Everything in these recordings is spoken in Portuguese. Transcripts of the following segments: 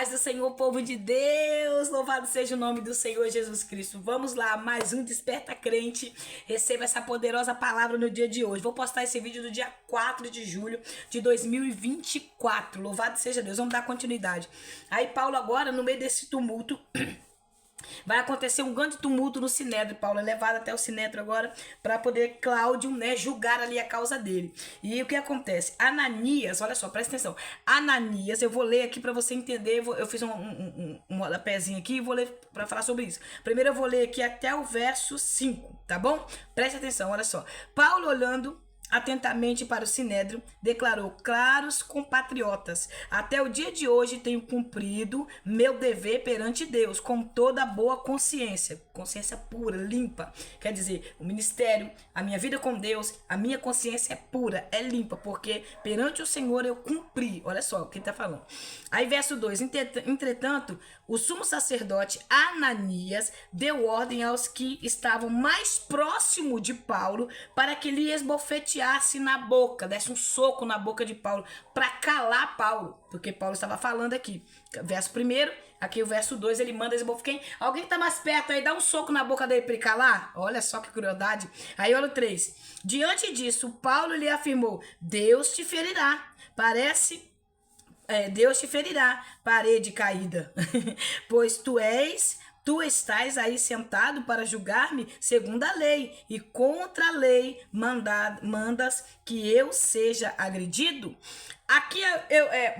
paz do Senhor, povo de Deus, louvado seja o nome do Senhor Jesus Cristo. Vamos lá, mais um Desperta Crente. Receba essa poderosa palavra no dia de hoje. Vou postar esse vídeo no dia 4 de julho de 2024. Louvado seja Deus. Vamos dar continuidade. Aí Paulo agora, no meio desse tumulto, vai acontecer um grande tumulto no Sinédrio. Paulo é levado até o Sinédrio agora para poder Cláudio, julgar ali a causa dele. E o que acontece? Ananias, olha só, presta atenção. Ananias, eu vou ler aqui para você entender. Eu fiz um rodapézinho aqui e vou ler para falar sobre isso. Primeiro eu vou ler aqui até o verso 5, tá bom? Presta atenção, olha só. Paulo, olhando atentamente para o Sinédrio, declarou: claros compatriotas, até o dia de hoje tenho cumprido meu dever perante Deus com toda boa consciência pura, limpa. Quer dizer, o ministério, a minha vida com Deus, a minha consciência é pura, é limpa, porque perante o Senhor eu cumpri. Olha só o que ele está falando. Aí verso 2, entretanto, o sumo sacerdote Ananias deu ordem aos que estavam mais próximo de Paulo para que lhe esbofeteasse na boca, desse um soco na boca de Paulo, para calar Paulo, porque Paulo estava falando aqui. Verso 1, aqui o verso 2, ele manda esbofetear. Alguém que tá mais perto aí, dá um soco na boca dele para ele calar? Olha só que crueldade. Aí olha o 3. Diante disso, Paulo lhe afirmou: Deus te ferirá. Deus te ferirá, parede caída, pois tu estás aí sentado para julgar-me segundo a lei, e contra a lei mandas que eu seja agredido? Aqui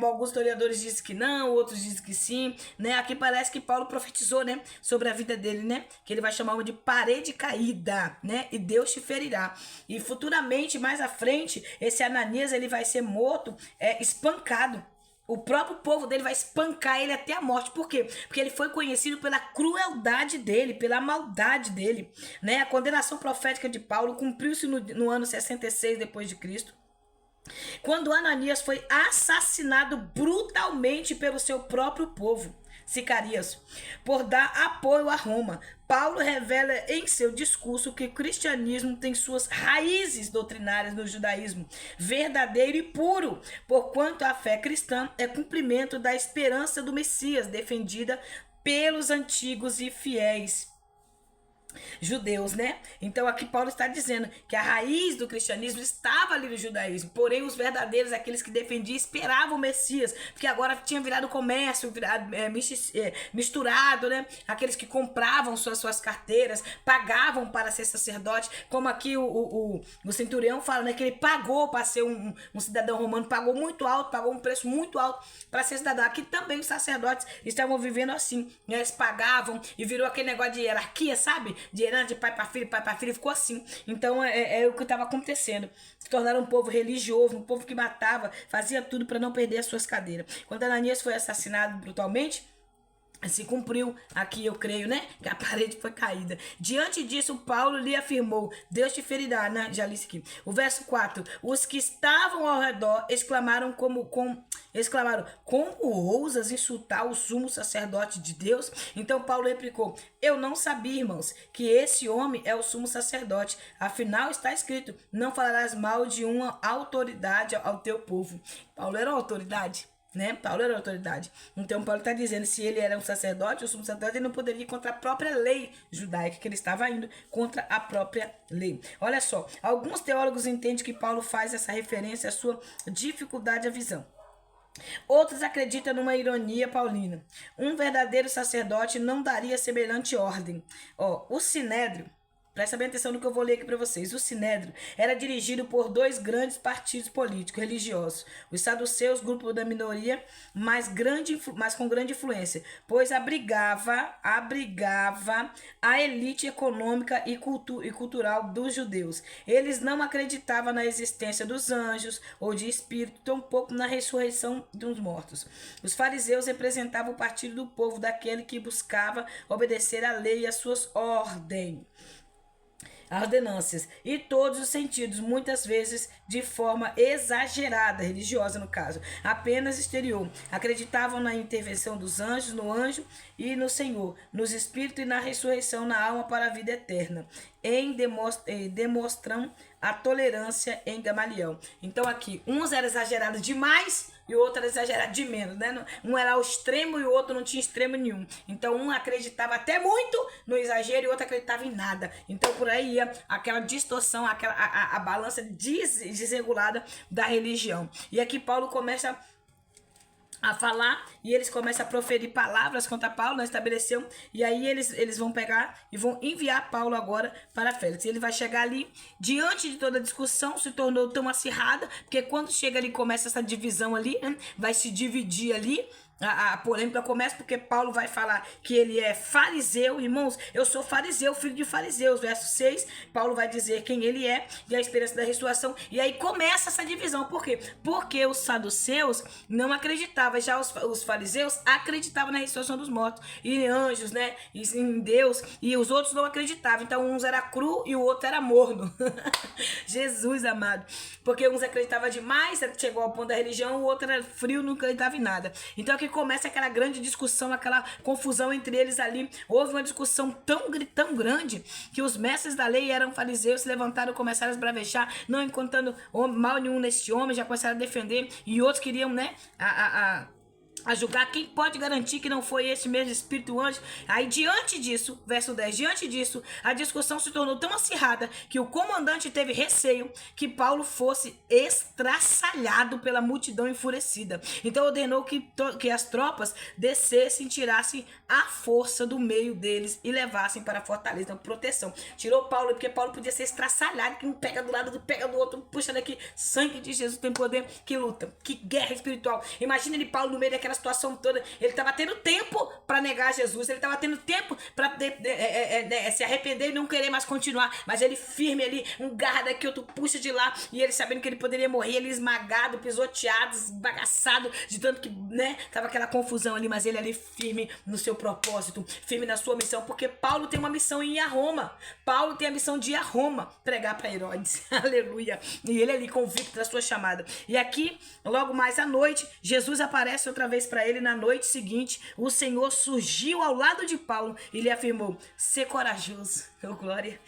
alguns historiadores dizem que não, outros dizem que sim, né? Aqui parece que Paulo profetizou, né, sobre a vida dele, né? Que ele vai chamar de parede caída, né? E Deus te ferirá. E futuramente, mais à frente, esse Ananias ele vai ser morto, espancado. O próprio povo dele vai espancar ele até a morte. Por quê? Porque ele foi conhecido pela crueldade dele, pela maldade dele, né? A condenação profética de Paulo cumpriu-se no ano 66 depois de Cristo, quando Ananias foi assassinado brutalmente pelo seu próprio povo, Sicarias, por dar apoio a Roma. Paulo revela em seu discurso que o cristianismo tem suas raízes doutrinárias no judaísmo verdadeiro e puro, porquanto a fé cristã é cumprimento da esperança do Messias, defendida pelos antigos e fiéis judeus, né? Então aqui Paulo está dizendo que a raiz do cristianismo estava ali no judaísmo, porém os verdadeiros, aqueles que defendiam, esperavam o Messias, porque agora tinha virado comércio, misturado, né? Aqueles que compravam suas carteiras, pagavam para ser sacerdote, como aqui o centurião fala, né? Que ele pagou para ser um cidadão romano, pagou muito alto, pagou um preço muito alto para ser cidadão. Aqui também os sacerdotes estavam vivendo assim, né? Eles pagavam e virou aquele negócio de hierarquia, sabe? De herança de pai para filho, ficou assim. Então é o que estava acontecendo. Se tornaram um povo religioso, um povo que matava, fazia tudo para não perder as suas cadeiras. Quando Ananias foi assassinado brutalmente, se cumpriu aqui, eu creio, né? Que a parede foi caída. Diante disso, Paulo lhe afirmou: Deus te ferirá, né? Já li isso aqui. O verso 4. Os que estavam ao redor exclamaram: como ousas insultar o sumo sacerdote de Deus? Então Paulo replicou: eu não sabia, irmãos, que esse homem é o sumo sacerdote. Afinal está escrito: não falarás mal de uma autoridade ao teu povo. Paulo era uma autoridade, né? Paulo era autoridade. Então Paulo está dizendo, se ele era um sacerdote, o sumo sacerdote, ele não poderia ir contra a própria lei judaica, que ele estava indo contra a própria lei. Olha só, alguns teólogos entendem que Paulo faz essa referência à sua dificuldade à visão. Outros acreditam numa ironia paulina. Um verdadeiro sacerdote não daria semelhante ordem. O Sinédrio, presta bem atenção no que eu vou ler aqui para vocês. O Sinédrio era dirigido por dois grandes partidos políticos religiosos. Os saduceus, grupo da minoria, mas com grande influência, pois abrigava a elite econômica e cultural dos judeus. Eles não acreditavam na existência dos anjos ou de espírito, tampouco na ressurreição dos mortos. Os fariseus representavam o partido do povo, daquele que buscava obedecer à lei e às suas ordenâncias, e todos os sentidos, muitas vezes de forma exagerada, religiosa no caso, apenas exterior. Acreditavam na intervenção dos anjos, no anjo e no Senhor, nos espíritos e na ressurreição na alma para a vida eterna, demonstram a tolerância em Gamaliel. Então aqui, uns eram exagerados demais e o outro era exagerado de menos, né? Um era ao extremo e o outro não tinha extremo nenhum. Então um acreditava até muito no exagero e o outro acreditava em nada. Então por aí ia aquela distorção, a balança desregulada da religião. E aqui Paulo começa a falar, e eles começam a proferir palavras contra Paulo, não estabeleceu, e aí eles vão pegar e vão enviar Paulo agora para Félix. Ele vai chegar ali, diante de toda a discussão, se tornou tão acirrada, porque quando chega ali, começa essa divisão ali, né? Vai se dividir ali, a polêmica começa porque Paulo vai falar que ele é fariseu. Irmãos, eu sou fariseu, filho de fariseus. Verso 6, Paulo vai dizer quem ele é e a esperança da ressurreição. E aí começa essa divisão. Por quê? Porque os saduceus não acreditavam. Já os fariseus acreditavam na ressurreição dos mortos. E em anjos, né? E em Deus. E os outros não acreditavam. Então uns era cru e o outro era morno. Jesus amado. Porque uns acreditavam demais, chegou ao ponto da religião. O outro era frio, não acreditava em nada. Então aqui começa aquela grande discussão, aquela confusão entre eles ali. Houve uma discussão tão grande que os mestres da lei eram fariseus, se levantaram e começaram a esbravejar, não encontrando mal nenhum neste homem, já começaram a defender, e outros queriam, né, a julgar. Quem pode garantir que não foi esse mesmo espírito anjo? Aí diante disso, verso 10, diante disso, a discussão se tornou tão acirrada que o comandante teve receio que Paulo fosse estraçalhado pela multidão enfurecida. Então ordenou que as tropas descessem, tirassem a força do meio deles e levassem para a fortaleza. Então, proteção. Tirou Paulo, porque Paulo podia ser estraçalhado, que um pega do lado, pega do outro, puxa daqui. Sangue de Jesus tem poder, que luta, que guerra espiritual. Imagina ele, Paulo, no meio daquela situação toda, ele estava tendo tempo para negar Jesus, ele estava tendo tempo para se arrepender e não querer mais continuar, mas ele firme ali, um garra daqui, outro puxa de lá, e ele sabendo que ele poderia morrer, ele esmagado, pisoteado, esbagaçado, de tanto que, né, tava aquela confusão ali, mas ele ali firme no seu propósito, firme na sua missão, porque Paulo tem uma missão em ir a Roma. Paulo tem a missão de ir a Roma, pregar para Herodes, aleluia, e ele ali convicto da sua chamada. E aqui, logo mais à noite, Jesus aparece outra vez para ele. Na noite seguinte, o Senhor surgiu ao lado de Paulo e lhe afirmou: "Sê corajoso", oh glória,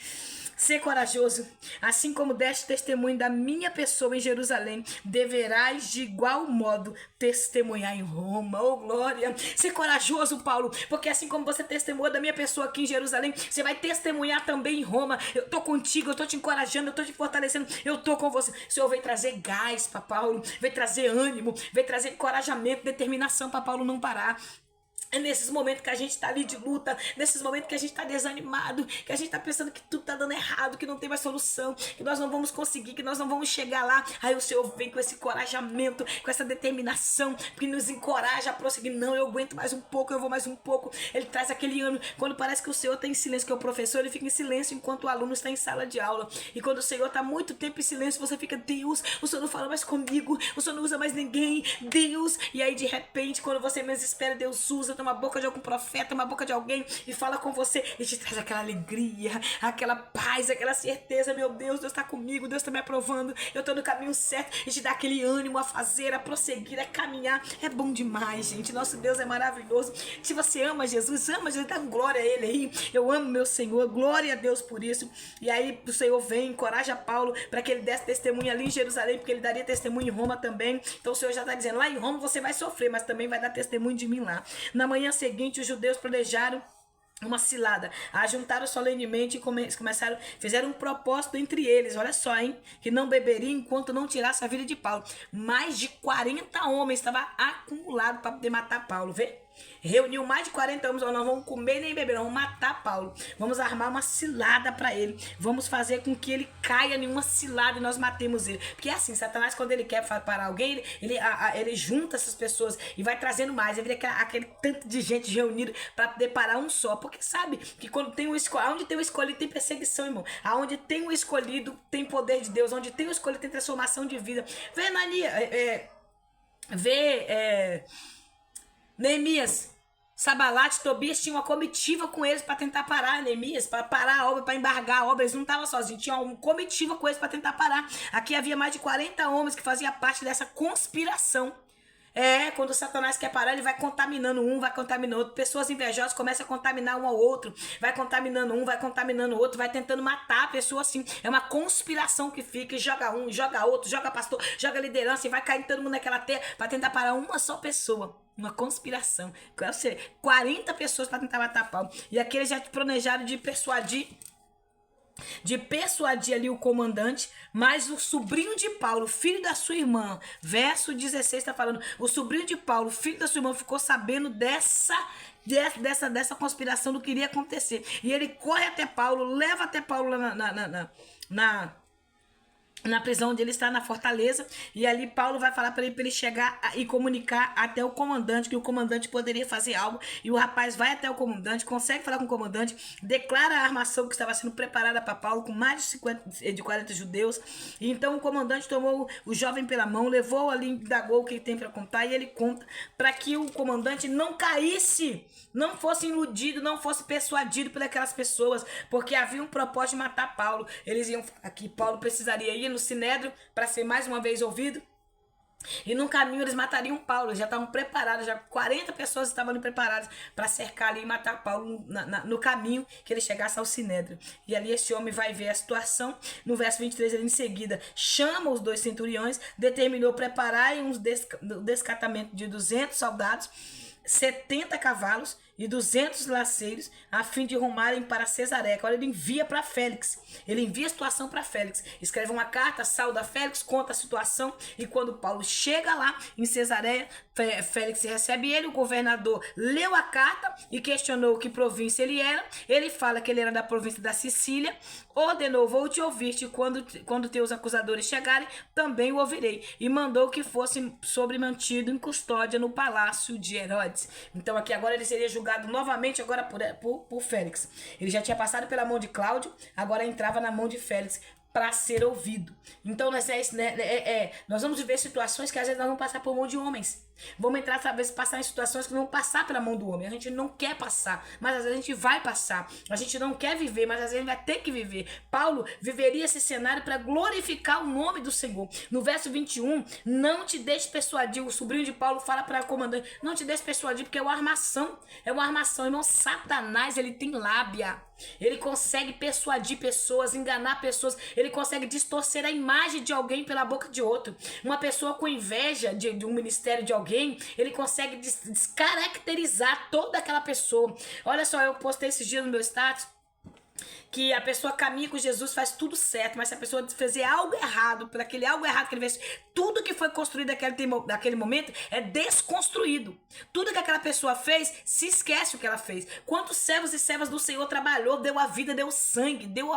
"Sê corajoso, assim como deste testemunho da minha pessoa em Jerusalém, deverás de igual modo testemunhar em Roma", oh glória. Ser corajoso, Paulo, porque assim como você testemunhou da minha pessoa aqui em Jerusalém, você vai testemunhar também em Roma. Eu tô contigo, eu tô te encorajando, eu tô te fortalecendo, eu tô com você. O Senhor veio trazer gás para Paulo, veio trazer ânimo, veio trazer encorajamento, determinação para Paulo não parar. É nesses momentos que a gente tá ali de luta, nesses momentos que a gente tá desanimado, que a gente tá pensando que tudo tá dando errado, que não tem mais solução, que nós não vamos conseguir, que nós não vamos chegar lá. Aí o Senhor vem com esse encorajamento, com essa determinação, que nos encoraja a prosseguir. Não, eu aguento mais um pouco, eu vou mais um pouco. Ele traz aquele ânimo. Quando parece que o Senhor tá em silêncio, que é o professor, ele fica em silêncio enquanto o aluno está em sala de aula. E quando o Senhor tá muito tempo em silêncio, você fica: Deus, o Senhor não fala mais comigo, o Senhor não usa mais ninguém, Deus. E aí de repente, quando você menos espera, Deus usa uma boca de algum profeta, uma boca de alguém e fala com você e te traz aquela alegria, aquela paz, aquela certeza: meu Deus, Deus está comigo, Deus está me aprovando, eu estou no caminho certo, e te dá aquele ânimo a fazer, a prosseguir, a caminhar. É bom demais, gente. Nosso Deus é maravilhoso. Se você ama Jesus, dá glória a Ele aí. Eu amo meu Senhor, glória a Deus por isso. E aí o Senhor vem, encoraja Paulo para que ele desse testemunho ali em Jerusalém, porque ele daria testemunho em Roma também. Então o Senhor já está dizendo: lá em Roma você vai sofrer, mas também vai dar testemunho de mim lá. Na manhã seguinte, os judeus planejaram uma cilada, ajuntaram solenemente e fizeram um propósito entre eles, olha só, hein, que não beberiam enquanto não tirasse a vida de Paulo. Mais de 40 homens estavam acumulados para poder matar Paulo, vê? Reuniu mais de 40 homens: nós vamos comer nem beber, nós vamos matar Paulo, vamos armar uma cilada para ele, vamos fazer com que ele caia em uma cilada e nós matemos ele. Porque é assim, Satanás, quando ele quer parar alguém, ele junta essas pessoas e vai trazendo mais, ele vira aquele tanto de gente reunida para poder parar um só, porque sabe que quando tem um escolhido, onde tem um escolhido tem perseguição, irmão, aonde tem um escolhido tem poder de Deus, onde tem um escolhido tem transformação de vida. Vê Neemias, Sabalate, Tobias tinha uma comitiva com eles para tentar parar Neemias, para parar a obra, para embargar a obra. Eles não estavam sozinhos, tinha uma comitiva com eles para tentar parar. Aqui havia mais de 40 homens que faziam parte dessa conspiração. Quando o Satanás quer parar, ele vai contaminando um, vai contaminando outro. Pessoas invejosas começam a contaminar um ao outro. Vai contaminando um, vai contaminando o outro, vai tentando matar a pessoa assim. É uma conspiração que fica e joga um, joga outro, joga pastor, joga liderança e vai cair todo mundo naquela terra para tentar parar uma só pessoa. Uma conspiração. 40 pessoas para tentar matar Paulo. E aqui eles já planejaram de persuadir ali o comandante, mas o sobrinho de Paulo, filho da sua irmã, verso 16 está falando, o sobrinho de Paulo, filho da sua irmã, ficou sabendo dessa conspiração do que iria acontecer. E ele corre até Paulo, leva até Paulo lá na prisão onde ele está, na fortaleza, e ali Paulo vai falar para ele chegar e comunicar até o comandante, que o comandante poderia fazer algo, e o rapaz vai até o comandante, consegue falar com o comandante, declara a armação que estava sendo preparada para Paulo, com mais de 40 judeus, e então o comandante tomou o jovem pela mão, levou ali, indagou o que ele tem para contar, e ele conta para que o comandante não caísse, não fosse iludido, não fosse persuadido por aquelas pessoas, porque havia um propósito de matar Paulo. Eles iam falar que Paulo precisaria ir no Sinédrio para ser mais uma vez ouvido, e no caminho eles matariam Paulo. Eles já estavam preparados, já 40 pessoas estavam ali preparadas para cercar ali e matar Paulo no caminho que ele chegasse ao Sinédrio. E ali esse homem vai ver a situação. No verso 23 ele em seguida chama os 2 centuriões, determinou prepararem um descatamento de 200 soldados, 70 cavalos e 200 laceiros, a fim de rumarem para Cesareia. Agora ele envia para Félix. Ele envia a situação para Félix. Escreve uma carta, sauda Félix, conta a situação. E quando Paulo chega lá em Cesareia, Félix recebe ele. O governador leu a carta e questionou que província ele era. Ele fala que ele era da província da Sicília. Ordenou: vou te ouvir-te, quando teus acusadores chegarem, também o ouvirei. E mandou que fosse sobremantido em custódia no palácio de Herodes. Então aqui agora ele seria julgado novamente agora por Félix. Ele já tinha passado pela mão de Cláudio, agora entrava na mão de Félix para ser ouvido. Então nós vamos viver situações que às vezes nós vamos passar por mão de homens. Vamos entrar, talvez, passar em situações que não vão passar pela mão do homem. A gente não quer passar, mas às vezes a gente vai passar. A gente não quer viver, mas às vezes a gente vai ter que viver. Paulo viveria esse cenário para glorificar o nome do Senhor. No verso 21, não te deixe persuadir. O sobrinho de Paulo fala para o comandante: não te deixe persuadir, porque é uma armação. É uma armação, irmão. Satanás, ele tem lábia. Ele consegue persuadir pessoas, enganar pessoas. Ele consegue distorcer a imagem de alguém pela boca de outro. Uma pessoa com inveja de um ministério de alguém, ele consegue descaracterizar toda aquela pessoa. Olha só, eu postei esses dias no meu status que a pessoa caminha com Jesus, faz tudo certo, mas se a pessoa fizer algo errado, por aquele algo errado que ele fez, tudo que foi construído naquele momento é desconstruído. Tudo que aquela pessoa fez, se esquece o que ela fez. Quantos servos e servas do Senhor trabalhou, deu a vida, deu sangue, deu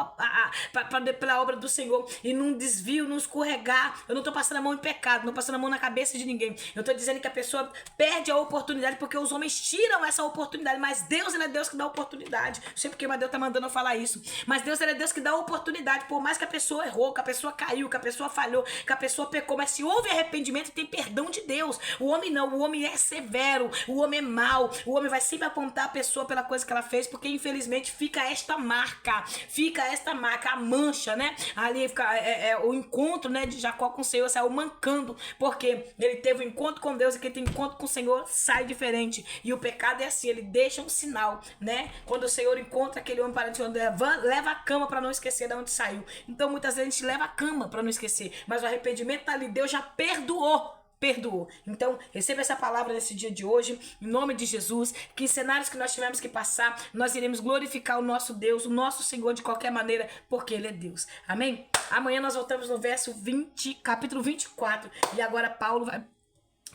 pela obra do Senhor, e num desvio, num escorregar. Eu não estou passando a mão em pecado, não passando a mão na cabeça de ninguém. Eu estou dizendo que a pessoa perde a oportunidade porque os homens tiram essa oportunidade, mas Deus, ele é Deus que dá oportunidade. Não sei porque o Deus está mandando eu falar isso. Mas Deus, ele é Deus que dá oportunidade, por mais que a pessoa errou, que a pessoa caiu, que a pessoa falhou, que a pessoa pecou, mas se houve arrependimento, tem perdão de Deus. O homem não, o homem é severo, o homem é mau, o homem vai sempre apontar a pessoa pela coisa que ela fez, porque infelizmente fica esta marca, a mancha, né? Ali fica o encontro, né, de Jacó com o Senhor saiu mancando, porque ele teve um encontro com Deus, e quem tem encontro com o Senhor sai diferente. E o pecado é assim, ele deixa um sinal, né? Quando o Senhor encontra aquele homem para onde leva a cama para não esquecer de onde saiu. Então muitas vezes a gente leva a cama para não esquecer, mas o arrependimento tá ali, Deus já perdoou. Então receba essa palavra nesse dia de hoje, em nome de Jesus, que em cenários que nós tivemos que passar, nós iremos glorificar o nosso Deus, o nosso Senhor de qualquer maneira, porque Ele é Deus. Amém? Amanhã nós voltamos no verso 20, capítulo 24, e agora Paulo vai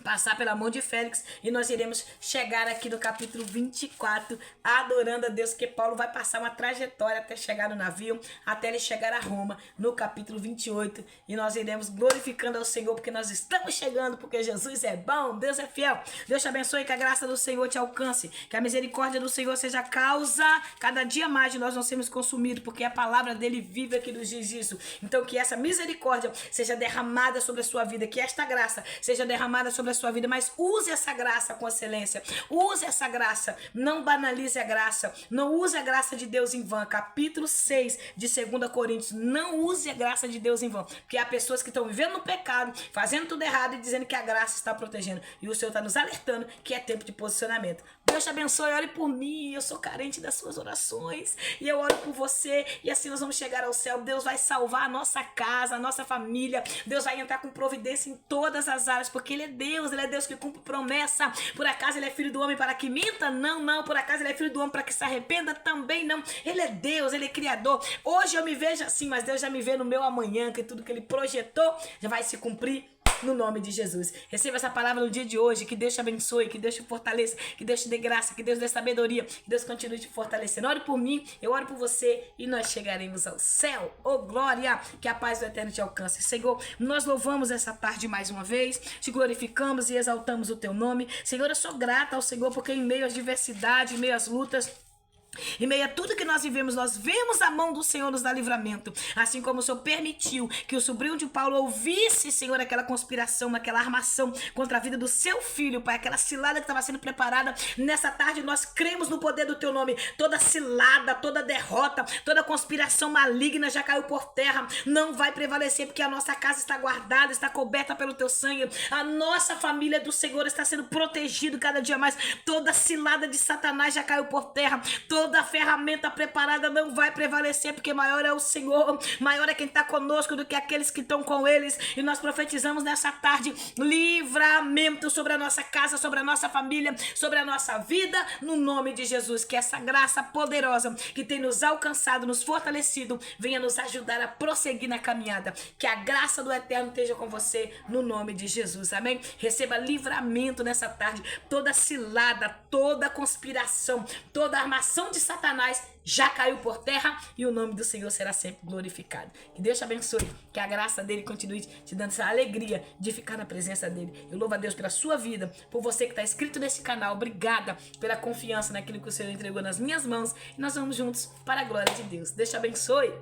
passar pela mão de Félix, e nós iremos chegar aqui no capítulo 24, adorando a Deus, que Paulo vai passar uma trajetória até chegar no navio, até ele chegar a Roma, no capítulo 28, e nós iremos glorificando ao Senhor, porque nós estamos chegando, porque Jesus é bom, Deus é fiel. Deus te abençoe, que a graça do Senhor te alcance, que a misericórdia do Senhor seja a causa, cada dia mais, de nós não sermos consumidos, porque a palavra dele vive aqui nos diz isso. Então que essa misericórdia seja derramada sobre a sua vida, que esta graça seja derramada sobre sobre a sua vida, mas use essa graça com excelência. Use essa graça. Não banalize a graça. Não use a graça de Deus em vão. Capítulo 6 de 2 Coríntios. Não use a graça de Deus em vão. Porque há pessoas que estão vivendo no pecado, fazendo tudo errado e dizendo que a graça está protegendo. E o Senhor está nos alertando que é tempo de posicionamento. Deus te abençoe, ore por mim. Eu sou carente das suas orações. E eu oro por você. E assim nós vamos chegar ao céu. Deus vai salvar a nossa casa, a nossa família. Deus vai entrar com providência em todas as áreas. Porque Ele é Deus que cumpre promessa. Por acaso Ele é filho do homem para que minta? Não, não. Por acaso Ele é filho do homem para que se arrependa? Também não. Ele é Deus, Ele é Criador. Hoje eu me vejo assim, mas Deus já me vê no meu amanhã, que tudo que Ele projetou já vai se cumprir. No nome de Jesus. Receba essa palavra no dia de hoje. Que Deus te abençoe, que Deus te fortaleça, que Deus te dê graça, que Deus dê sabedoria, que Deus continue te fortalecendo. Ore por mim, eu oro por você e nós chegaremos ao céu. Oh, glória! Que a paz do Eterno te alcance. Senhor, nós louvamos essa tarde mais uma vez, te glorificamos e exaltamos o teu nome. Senhor, eu sou grata ao Senhor porque em meio às diversidades, em meio às lutas, em meio a tudo que nós vivemos, nós vemos a mão do Senhor nos dar livramento. Assim como o Senhor permitiu que o sobrinho de Paulo ouvisse, Senhor, aquela conspiração, aquela armação contra a vida do seu filho, Pai, aquela cilada que estava sendo preparada. Nessa tarde nós cremos no poder do teu nome. Toda cilada, toda derrota, toda conspiração maligna já caiu por terra. Não vai prevalecer porque a nossa casa está guardada, está coberta pelo teu sangue. A nossa família do Senhor está sendo protegida cada dia mais. Toda cilada de Satanás já caiu por terra. Toda ferramenta preparada não vai prevalecer, porque maior é o Senhor, maior é quem está conosco do que aqueles que estão com eles. E nós profetizamos nessa tarde livramento sobre a nossa casa, sobre a nossa família, sobre a nossa vida, no nome de Jesus. Que essa graça poderosa que tem nos alcançado, nos fortalecido, venha nos ajudar a prosseguir na caminhada. Que a graça do Eterno esteja com você, no nome de Jesus, amém? Receba livramento nessa tarde. Toda cilada, toda conspiração, toda armação de Satanás já caiu por terra e o nome do Senhor será sempre glorificado. Que Deus te abençoe, que a graça dele continue te dando essa alegria de ficar na presença dele. Eu louvo a Deus pela sua vida, por você que está inscrito nesse canal. Obrigada pela confiança naquilo que o Senhor entregou nas minhas mãos e nós vamos juntos para a glória de Deus. Deus te abençoe.